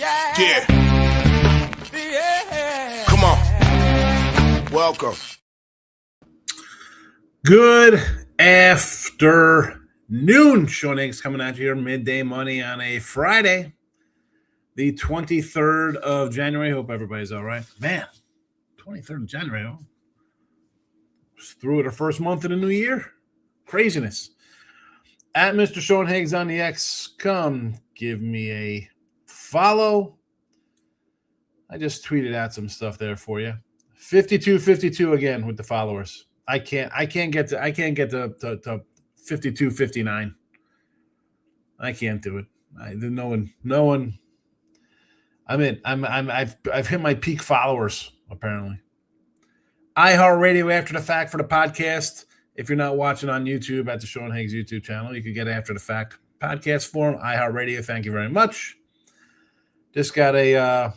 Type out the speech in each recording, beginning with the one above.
Yeah. Come on. Welcome. Good afternoon. Sean Higgs coming out here, midday money on a Friday, the 23rd of January. Hope everybody's all right. Man, 23rd of January. Oh. Just through the first month of the new year. Craziness. At Mr. Sean Higgs on the X, come give me a follow. I just tweeted out some stuff there for you. 52 again with the followers. I can't get to 52-59. I can't do it. No one. I've hit my peak followers apparently. iHeartRadio After the Fact for the podcast. If you're not watching on YouTube at the Sean Higgs YouTube channel, you can get After the Fact podcast form. iHeartRadio. Thank you very much. Just got a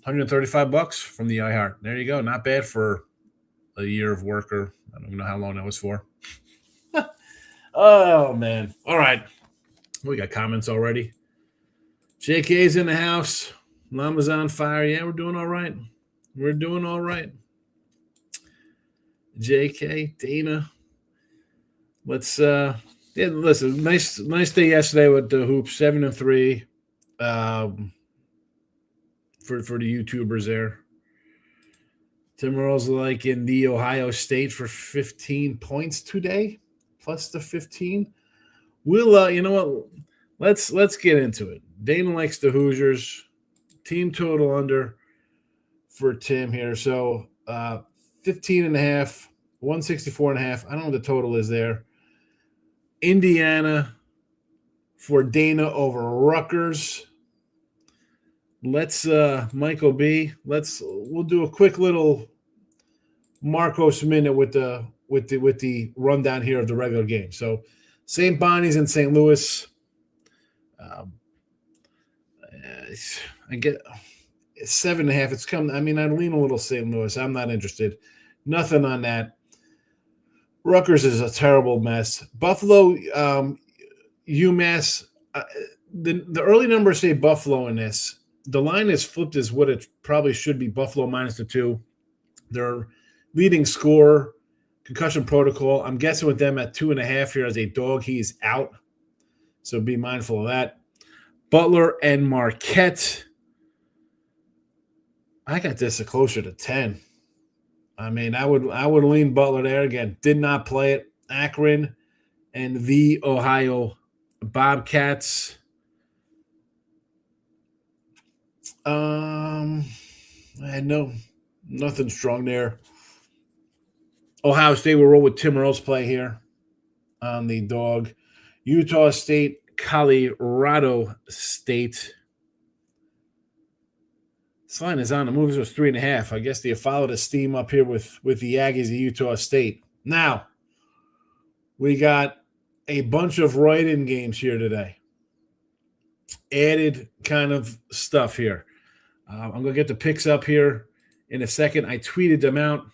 $135 from the iHeart. There you go. Not bad for a year of work, or I don't even know how long that was for. Oh, man. All right. We got comments already. JK's in the house. Llama's on fire. Yeah, we're doing all right. We're doing all right. JK, Dana. Listen, nice day yesterday with the hoops, 7-3 for the YouTubers there. Tim Earl's like in the Ohio State for 15 points today, plus the 15. We'll you know what? Let's get into it. Dana likes the Hoosiers. Team total under for Tim here. So 15.5, 164.5. I don't know what the total is there. Indiana for Dana over Rutgers. Let's Michael B. We'll do a quick little Marcos minute with the rundown here of the regular game. So St. Bonnie's in St. Louis. I get 7.5. It's come. I mean, I lean a little St. Louis. I'm not interested. Nothing on that. Rutgers is a terrible mess. Buffalo, UMass. The early numbers say Buffalo in this. The line is flipped as what it probably should be. Buffalo minus the 2. Their leading scorer, concussion protocol. I'm guessing with them at 2.5 here as a dog. He's out. So be mindful of that. Butler and Marquette. I got this closer to 10. I mean, I would lean Butler there again. Did not play it. Akron and the Ohio Bobcats. I had nothing strong there. Ohio State will roll with Tim Earl's play here on the dog. Utah State, Colorado State. This line is on the move. It was 3.5. I guess they followed the steam up here with the Aggies of Utah State. Now, we got a bunch of write-in games here today. Added kind of stuff here. I'm going to get the picks up here in a second. I tweeted them out.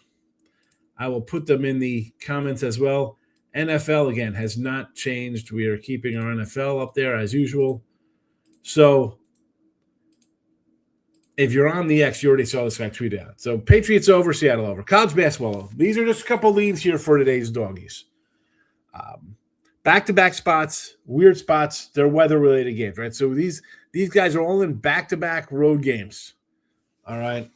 I will put them in the comments as well. NFL, again, has not changed. We are keeping our NFL up there as usual. So, if you're on the X, you already saw this guy tweet out. So, Patriots over, Seattle over. College basketball over. These are just a couple leans here for today's doggies. Back-to-back spots, weird spots. They're weather-related games, right? So, these guys are all in back-to-back road games. All right?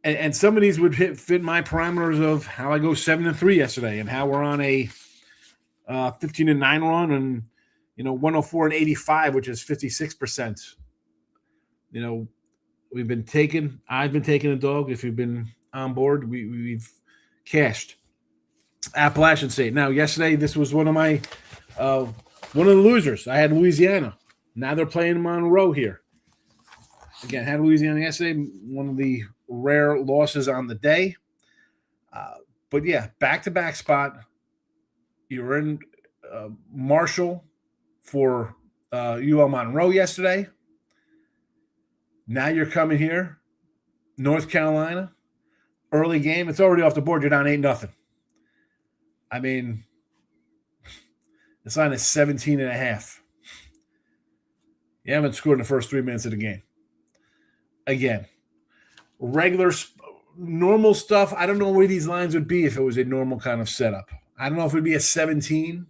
And some of these would fit my parameters of how I go 7-3 yesterday and how we're on a 15-9 run and, 104-85, which is 56%. I've been taking a dog. If you've been on board, we've cashed. Appalachian State. Now, yesterday, this was one of the losers. I had Louisiana. Now they're playing Monroe here. Again, had Louisiana yesterday, one of the rare losses on the day. But, yeah, back-to-back spot. You're in Marshall for UL Monroe yesterday. Now you're coming here, North Carolina, early game. It's already off the board. You're down 8-0. I mean, this line is 17.5. You haven't scored in the first 3 minutes of the game. Again, normal stuff. I don't know where these lines would be if it was a normal kind of setup. I don't know if it would be a 17.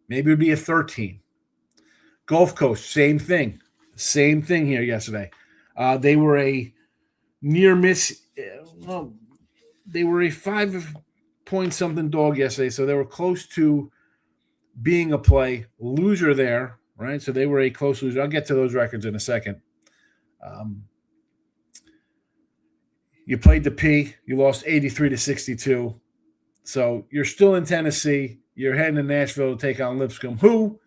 Maybe it would be a 13. Gulf Coast, same thing. Same thing here yesterday. They were a near miss. Well, they were a 5-point-something dog yesterday, so they were close to being a play. Loser there, right? So they were a close loser. I'll get to those records in a second. You played the P. You lost 83-62. So you're still in Tennessee. You're heading to Nashville to take on Lipscomb, who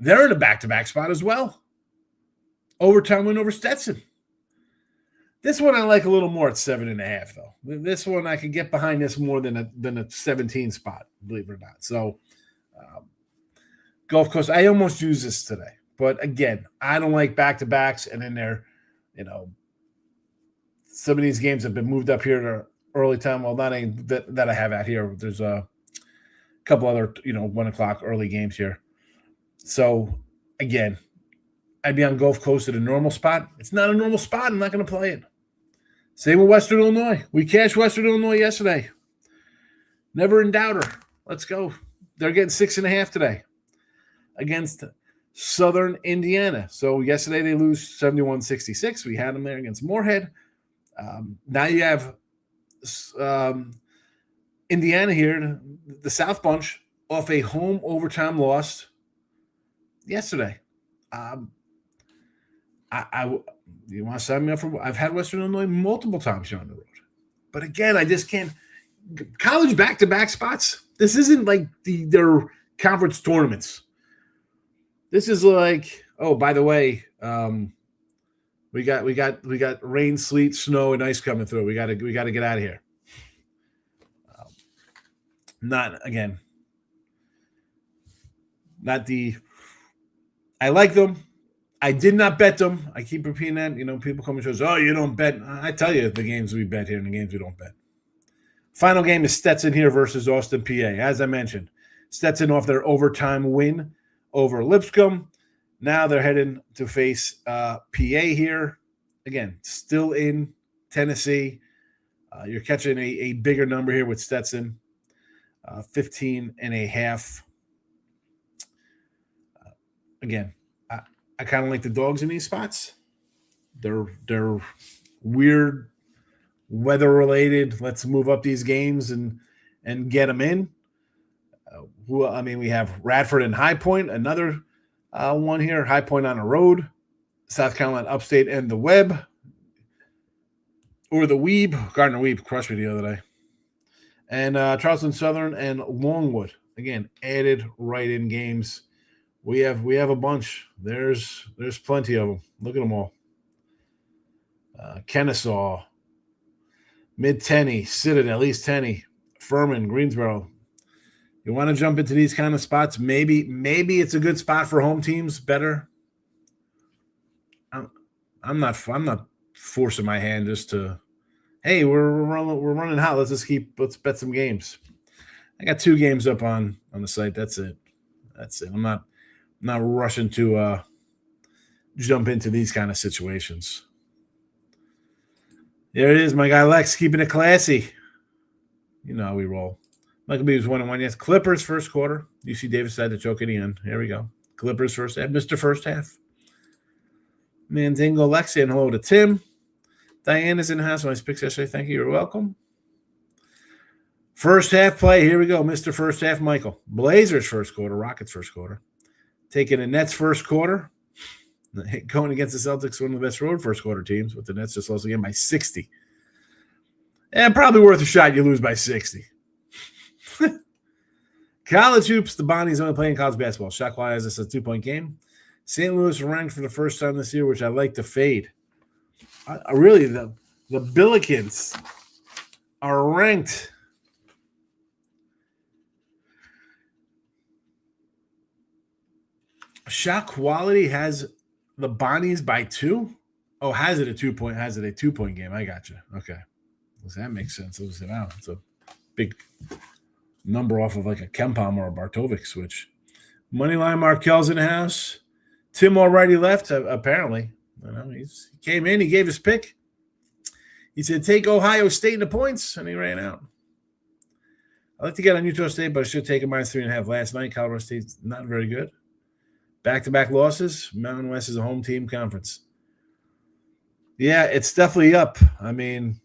they're in a back-to-back spot as well. Overtime win over Stetson. This one I like a little more at 7.5, though. This one I could get behind this more than a 17 spot, believe it or not. So Gulf Coast, I almost use this today. But again, I don't like back-to-backs, and then they're, some of these games have been moved up here to early time. Well, not any that I have out here. There's a couple other, 1 o'clock early games here. So, again, I'd be on Gulf Coast at a normal spot. It's not a normal spot. I'm not going to play it. Same with Western Illinois. We cashed Western Illinois yesterday. Never in doubter. Let's go. They're getting 6.5 today against Southern Indiana. So yesterday they lose 71-66. We had them there against Moorhead. Now you have Indiana here, the South Bunch, off a home overtime loss yesterday. You want to sign me up for? I've had Western Illinois multiple times here on the road, but again, I just can't. College back-to-back spots. This isn't like their conference tournaments. This is like, oh, by the way, we got rain, sleet, snow, and ice coming through. We got to get out of here. Not the. I like them. I did not bet them. I keep repeating that. People come and shows, oh, you don't bet. I tell you the games we bet here and the games we don't bet. Final game is Stetson here versus Austin, PA. As I mentioned, Stetson off their overtime win over Lipscomb. Now they're heading to face PA here. Again, still in Tennessee. You're catching a bigger number here with Stetson, 15.5. Again, I kind of like the dogs in these spots. They're weird, weather-related. Let's move up these games and get them in. We have Radford and High Point, another one here. High Point on the road. South Carolina Upstate and the Webb. Or the Weeb. Gardner Weeb crushed me the other day. And Charleston Southern and Longwood. Again, added right-in games. We have a bunch. There's plenty of them. Look at them all. Kennesaw, Mid-Tenney, Citadel, East Tenney, Furman, Greensboro. You want to jump into these kind of spots? Maybe it's a good spot for home teams. Better. I'm not forcing my hand just to. Hey, we're running hot. Let's bet some games. I got 2 games up on the site. That's it. I'm not rushing to jump into these kind of situations. There it is, my guy Lex, keeping it classy. You know how we roll. Michael B was 1-1. Yes, Clippers first quarter. UC Davis had to choke at the end. Here we go. Clippers first half. Mr. First Half. Mandingo Lex saying hello to Tim. Diane is in the house. Nice picks yesterday. Thank you. You're welcome. First half play. Here we go. Mr. First Half, Michael. Blazers first quarter. Rockets first quarter. Taking the Nets first quarter. Going against the Celtics, one of the best road first quarter teams, with the Nets just lost again by 60. And probably worth a shot you lose by 60. College hoops, the Bonnies only playing college basketball. Shot quality has this a 2-point game. St. Louis ranked for the first time this year, which I like to fade. Really, the Billikens are ranked. Shot quality has the Bonnies by 2. Oh, has it a 2-point game? I got you. Okay. That makes sense. Wow, it's a big number off of like a Kempom or a Bartovic switch. Moneyline Markel's in the house. Tim already left, apparently. He came in, he gave his pick. He said, take Ohio State in the points, and he ran out. I like to get on Utah State, but I should take a -3.5 last night. Colorado State's not very good. Back-to-back losses. Mountain West is a home team conference. Yeah, it's definitely up. I mean,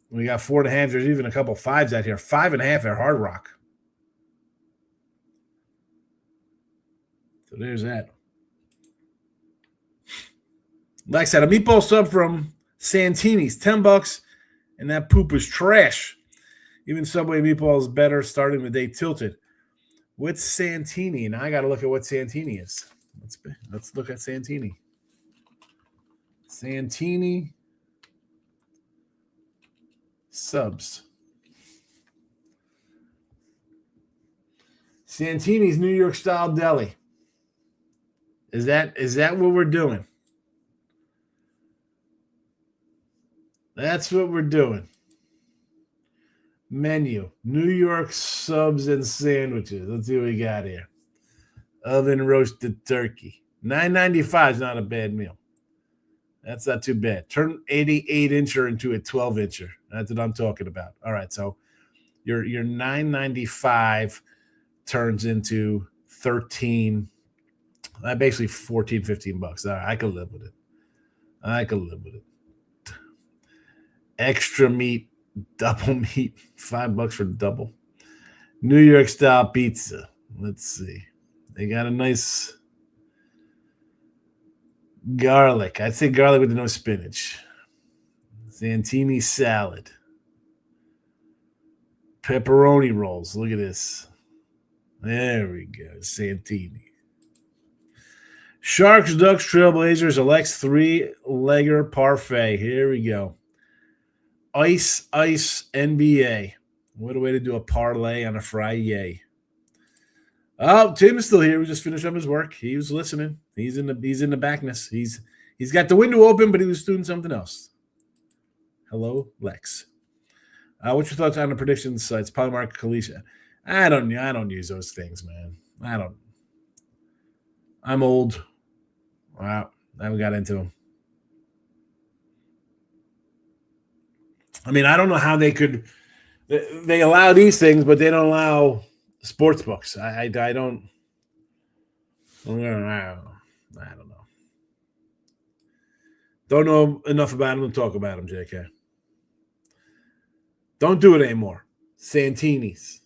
we got 4.5. There's even a couple 5s out here. 5.5 at Hard Rock. So there's that. Like I said, a meatball sub from Santini's, $10, and that poop is trash. Even Subway meatball is better, starting the day tilted. What's Santini? Now I got to look at what Santini is. Let's look at Santini. Santini subs. Santini's New York style deli. Is that what we're doing? That's what we're doing. Menu, New York subs and sandwiches. Let's see what we got here. Oven roasted turkey. $9.95 is not a bad meal. That's not too bad. Turn 88-incher into a 12-incher. That's what I'm talking about. All right, so your $9.95 turns into 13, basically 14, 15 bucks. All right, I could live with it. Extra meat, double meat, $5 for double. New York style pizza. Let's see. They got a nice garlic. I'd say garlic with no spinach. Santini salad. Pepperoni rolls. Look at this. There we go. Santini. Sharks, Ducks, Trailblazers, Alex 3-legger parfait. Here we go. Ice NBA. What a way to do a parlay on a Friday. Oh, Tim is still here. We just finished up his work. He was listening. He's in the backness. He's got the window open, but he was doing something else. Hello, Lex. What's your thoughts on the prediction sites? Polymark, Kalisha. I don't use those things, man. I'm old. Wow. I haven't got into them. I mean, I don't know how they could. They allow these things, but they don't allow sports books. I don't. I don't know. Don't know enough about them to talk about them, JK. Don't do it anymore. Santini's.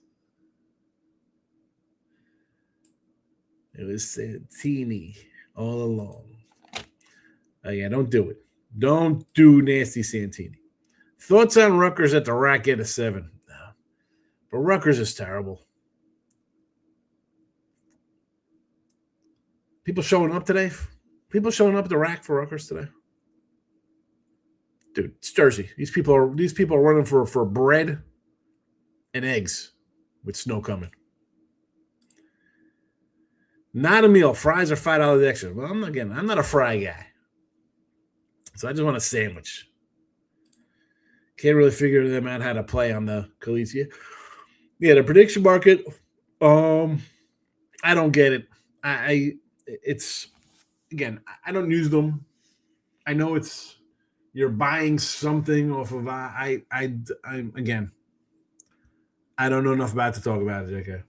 It was Santini all along. Yeah, don't do it. Don't do nasty Santini. Thoughts on Rutgers at the rack at a 7? No. But Rutgers is terrible. People showing up today? People showing up at the rack for Rutgers today? Dude, it's Jersey. These people are running for bread and eggs with snow coming. Not a meal. Fries are $5 extra. Well, I'm not a fry guy. So I just want a sandwich. Can't really figure them out how to play on the Calicia. Yeah, the prediction market. I don't get it. It's again, I don't use them. I know it's you're buying something off of I'm again. I don't know enough about it to talk about it, JK.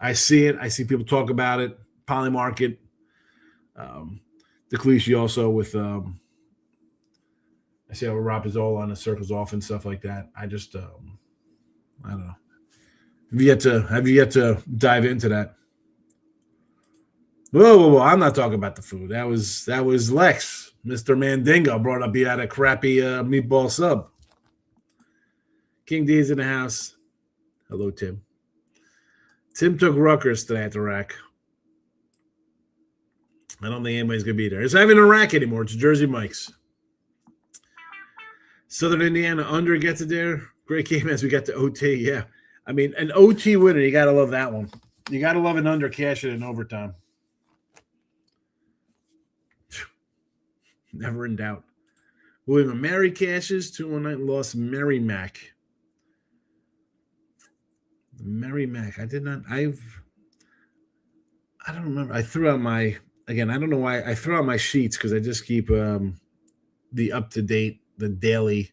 I see it. I see people talk about it. Polymarket. The cliche also with I see how Rob is all on the circles off and stuff like that. I just I don't know. Have you yet to dive into that? Whoa. I'm not talking about the food. That was Lex. Mr. Mandingo brought up he had a crappy meatball sub. King D's in the house. Hello, Tim. Tim took Rutgers today at the rack. I don't think anybody's going to be there. It's not even a rack anymore. It's Jersey Mike's. Southern Indiana under gets it there. Great game as we got to OT. Yeah. I mean, an OT winner, you got to love that one. You got to love an under cash it in overtime. Never in doubt. William Mary cashes. 219 lost Mary Mac. Mary Mac. I I don't remember. I threw out my again. I don't know why I threw out my sheets because I just keep the up to date, the daily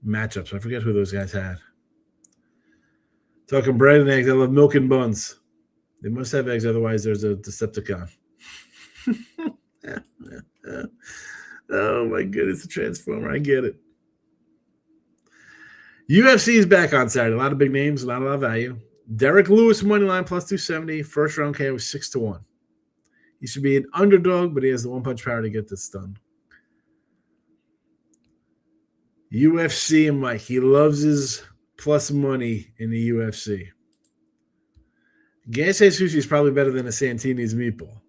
matchups. I forget who those guys had. Talking bread and eggs. I love milk and buns. They must have eggs, otherwise there's a Decepticon. Oh my goodness, a Transformer. I get it. UFC is back on Saturday. A lot of big names, not a lot of value. Derek Lewis money line plus 270. First round KO was 6-1. He should be an underdog, but he has the one punch power to get this done. UFC and Mike. He loves his plus money in the UFC. Gansei sushi is probably better than a Santini's meatball.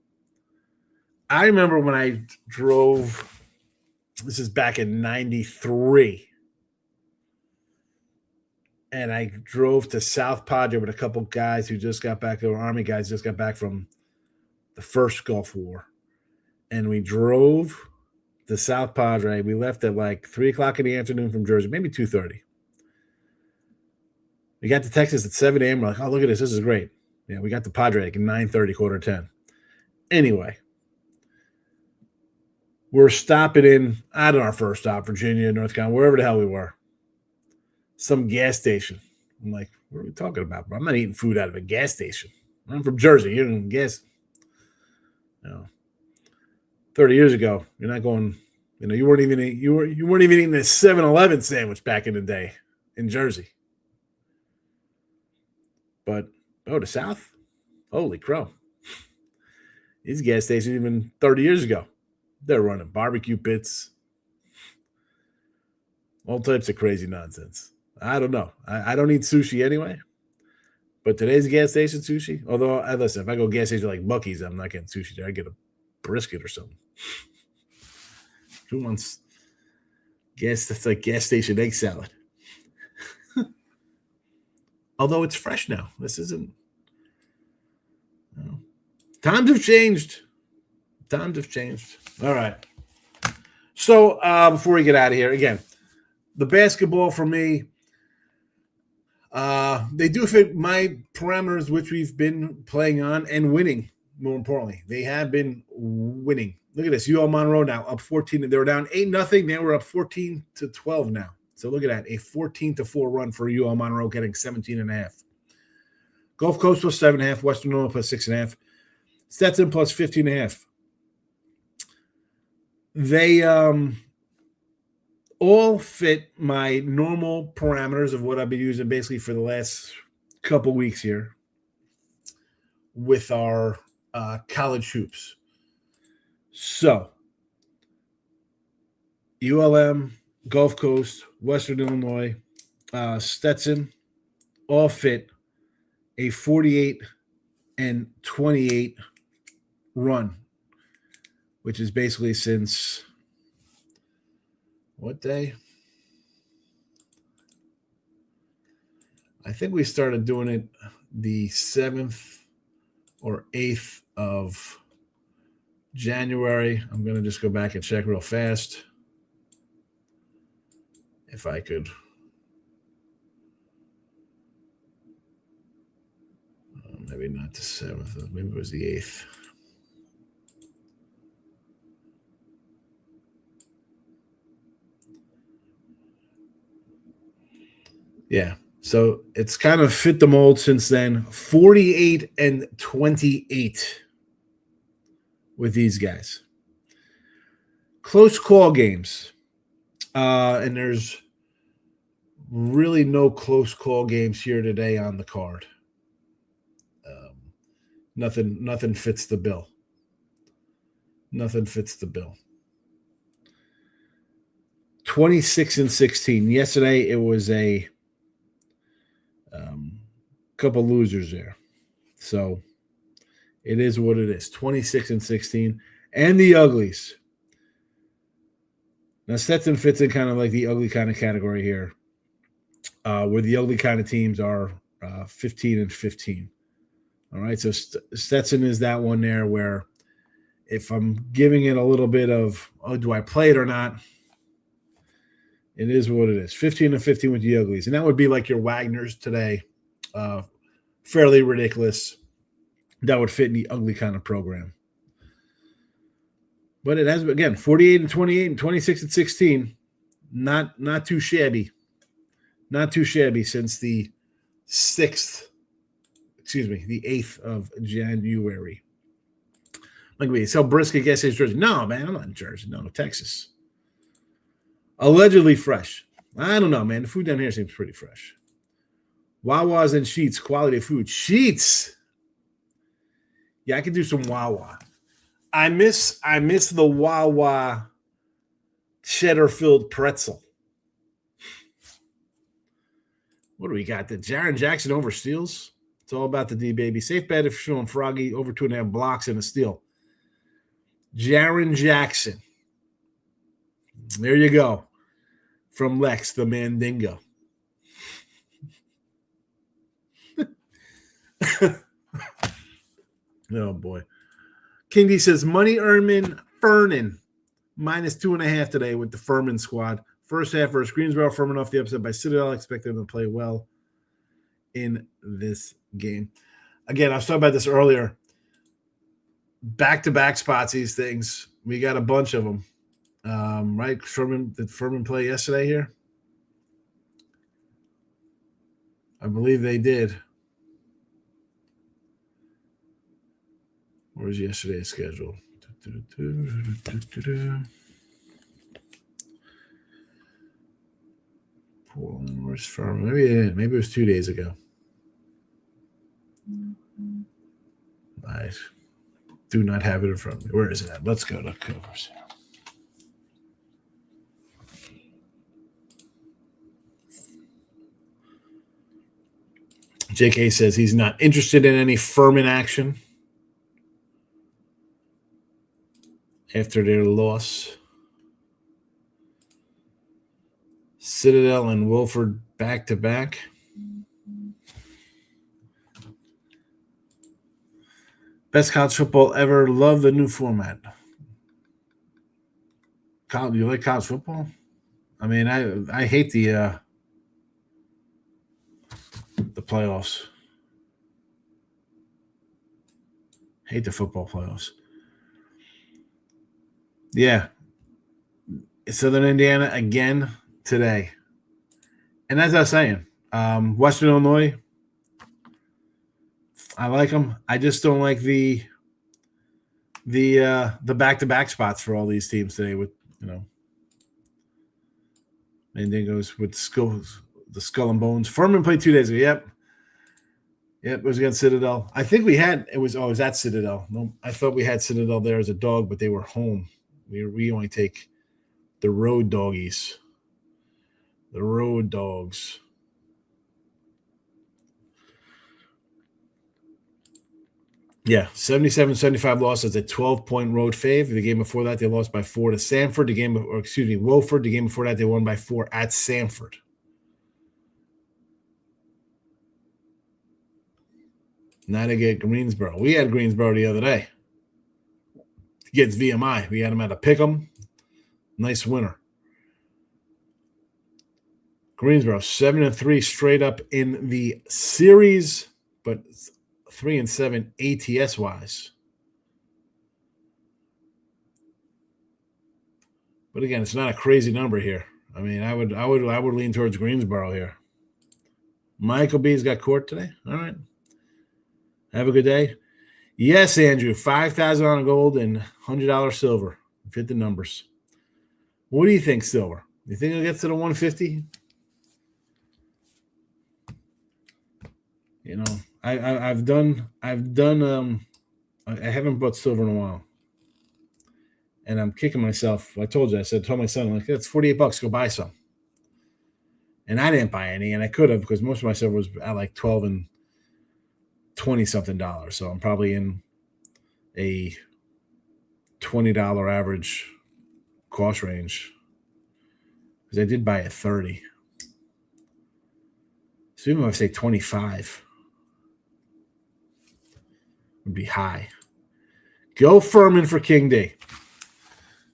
I remember when I drove, this is back in 93, and I drove to South Padre with a couple guys who just got back, they were Army guys, just got back from the first Gulf War. And we drove to South Padre. We left at like 3 o'clock in the afternoon from Jersey, maybe 2:30. We got to Texas at 7 a.m. We're like, oh, look at this. This is great. Yeah, we got to Padre like at 9:30, 9:45. Anyway, we're stopping in, I don't know, our first stop, Virginia, North Carolina, wherever the hell we were. Some gas station. I'm like, what are we talking about, bro? I'm not eating food out of a gas station. I'm from Jersey. You don't gas. 30 years ago, you're not going, you weren't even eating a 7-Eleven sandwich back in the day in Jersey. But the South, holy crow. These gas stations, even 30 years ago, they're running barbecue pits, all types of crazy nonsense. I don't know. I don't eat sushi anyway. But today's gas station sushi, although, listen, if I go gas station like Buc-ee's, I'm not getting sushi there. I get a brisket or something. Who wants gas? That's like gas station egg salad. Although it's fresh now. This isn't. Times have changed. Times have changed. All right. So before we get out of here, again, the basketball for me, they do fit my parameters, which we've been playing on and winning. More importantly, they have been winning. Look at this. UL Monroe now up 14. They were down 8-0. Now we're up 14-12 now. So look at that. A 14-4 run for UL Monroe, getting 17.5. Gulf Coast plus 7.5. Western Illinois plus 6.5. Stetson plus 15.5. They all fit my normal parameters of what I've been using basically for the last couple weeks here with our college hoops. So, ULM, Gulf Coast, Western Illinois, Stetson, all fit a 48-28 run, which is basically since what day? I think we started doing it the 7th or 8th of January. I'm going to just go back and check real fast. If I could. Maybe not the 7th. Maybe it was the 8th. Yeah. So it's kind of fit the mold since then. 48-28 with these guys. Close call games. And there's really no close call games here today on the card. Nothing fits the bill. Nothing fits the bill. 26-16. Yesterday, it was a couple losers there. So it is what it is. 26-16. And the uglies. Now, Stetson fits in kind of like the ugly kind of category here, where the ugly kind of teams are 15-15. All right, so Stetson is that one there where if I'm giving it a little bit of, do I play it or not? It is what it is. 15-15 with the uglies. And that would be like your Wagners today. Fairly ridiculous. that would fit in the ugly kind of program. But it has, again, 48 and 28 and 26 and 16. Not too shabby. Not too shabby since the 8th of January. Like me, sell brisket, gas station, Jersey. No, man, I'm not in Jersey. No, Texas. Allegedly fresh. I don't know, man. The food down here seems pretty fresh. Wawa's and Sheets, quality of food. Sheets. Yeah, I could do some Wawa. I miss the Wawa cheddar-filled pretzel. What do we got? The Jaren Jackson over steals. It's all about the D, baby. Safe bet if you're showing Froggy over 2.5 blocks and a steal. Jaren Jackson. There you go. From Lex, the Mandingo. Oh, boy. King D says, Money Earnman Fernan. -2.5 today with the Furman squad. First half versus Greensboro. Furman off the upset by Citadel. I expect them to play well in this game. Again, I was talking about this earlier. Back-to-back spots, these things. We got a bunch of them. Right? Did Furman play yesterday here? I believe they did. Where's yesterday's schedule? Where's Furman? Maybe it was 2 days ago. I do not have it in front of me. Where is it at? Let's go to covers. JK says he's not interested in any Furman action after their loss. Citadel and Wilford back-to-back. Best college football ever. Love the new format. You like college football? I mean, I hate the playoffs. Hate the football playoffs. Yeah. Southern Indiana again today. And as I was saying, Western Illinois, I like them. I just don't like the back-to-back spots for all these teams today with, Mandingos with the skull and bones. Furman played 2 days ago. Yep, it was against Citadel. I think it was at Citadel. No, I thought we had Citadel there as a dog, but they were home. We only take the road doggies. The road dogs. Yeah, 77-75 loss as a 12-point road fave. The game before that, they lost by 4 to Sanford. Wofford. The game before that, they won by 4 at Sanford. Now they get Greensboro. We had Greensboro the other day. Against VMI. We had them at a pick'em. Nice winner. Greensboro 7-3 straight up in the series, but 3-7 ATS wise. But again, it's not a crazy number here. I mean, I would lean towards Greensboro here. Michael B's got court today. All right. Have a good day. Yes, Andrew. 5,000 on gold and $100 silver. Fit the numbers. What do you think, silver? You think it'll get to the 150? I haven't bought silver in a while. And I'm kicking myself. I told my son, that's $48. Go buy some. And I didn't buy any, and I could have because most of my silver was at like $12 and $20-something. So I'm probably in a $20 average cost range. Because I did buy at 30. So even if I say 25 would be high. Go Furman for King D.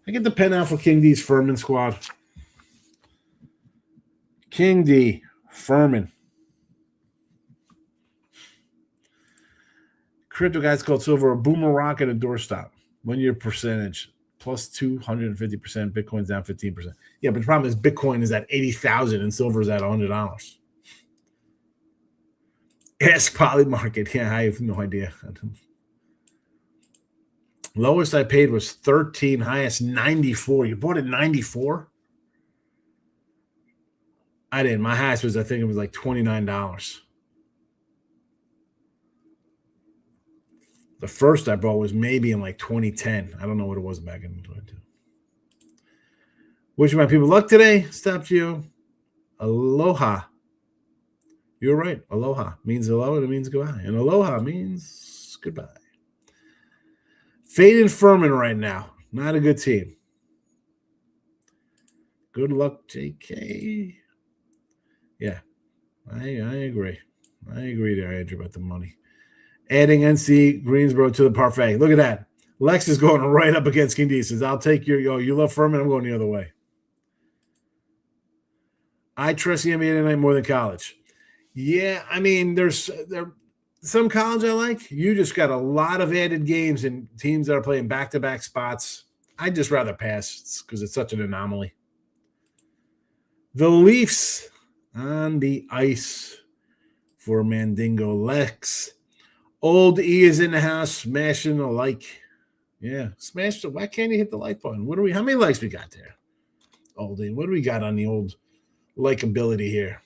I get the pen out for King D's Furman squad. King D, Furman. Crypto guys called silver a boomer rock and a doorstop. 1 year percentage plus 250%. Bitcoin's down 15%. Yeah, but the problem is Bitcoin is at 80,000 and silver is at $100. Ask Polymarket. Yeah, I have no idea. Lowest I paid was 13, highest 94. You bought it 94? I didn't. My highest was, I think it was like $29. The first I bought was maybe in like 2010. I don't know what it was back in 2022. Wishing my people luck today. Stop you. Aloha. You're right. Aloha means hello and it means goodbye. And aloha means goodbye. Fade and Furman right now. Not a good team. Good luck, JK. Yeah, I agree. I agree there, Andrew, about the money. Adding NC Greensboro to the parfait. Look at that. Lex is going right up against King D. Says, I'll take you love Furman. I'm going the other way. I trust the NBA tonight more than college. Yeah, I mean, there's some college I like. You just got a lot of added games and teams that are playing back-to-back spots. I'd just rather pass because it's such an anomaly. The Leafs on the ice for Mandingo Lex. Old E is in the house, smashing the like. Yeah, smash it. Why can't you hit the like button? How many likes we got there? Old E. What do we got on the old likability here?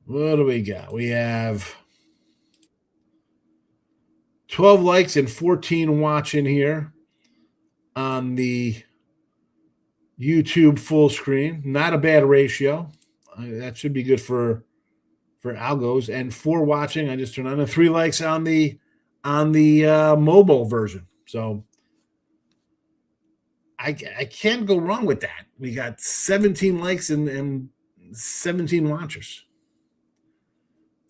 What do we got? We have 12 likes and 14 watching here on the YouTube full screen. Not a bad ratio. That should be good for algos. And 4 watching. I just turned on, and 3 likes on the mobile version. So I can't go wrong with that. We got 17 likes and 17 watchers.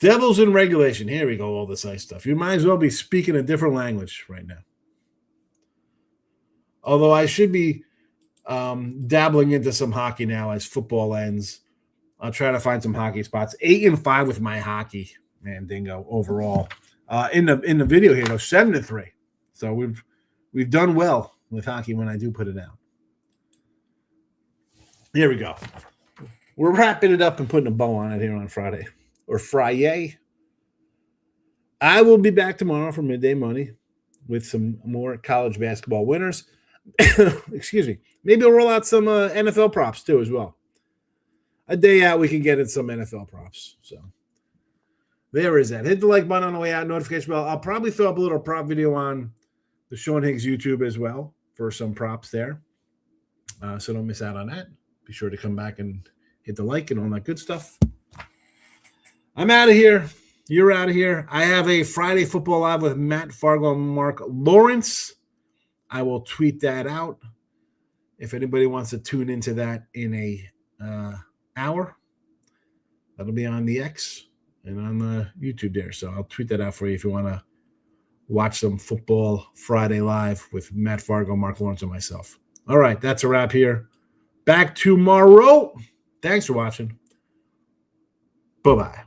Devils in regulation. Here we go, all this ice stuff. You might as well be speaking a different language right now. Although I should be dabbling into some hockey now as football ends. I'll try to find some hockey spots. 8-5 with my hockey, Mandingo, overall. In the video here, though, 7-3. So we've done well with hockey when I do put it out. Here we go. We're wrapping it up and putting a bow on it here on Friday. Or Friday. I will be back tomorrow for Midday Money with some more college basketball winners. Excuse me. Maybe I'll roll out some NFL props too as well. A day out, we can get in some NFL props. So there is that. Hit the like button on the way out, notification bell. I'll probably throw up a little prop video on the Sean Higgs YouTube as well for some props there. So don't miss out on that. Be sure to come back and hit the like and all that good stuff. I'm out of here. You're out of here. I have a Friday Football Live with Matt Fargo and Mark Lawrence. I will tweet that out. If anybody wants to tune into that in a hour, that'll be on the X and on the YouTube there. So I'll tweet that out for you if you want to watch some Football Friday Live with Matt Fargo, Mark Lawrence, and myself. All right, that's a wrap here. Back tomorrow. Thanks for watching. Bye-bye.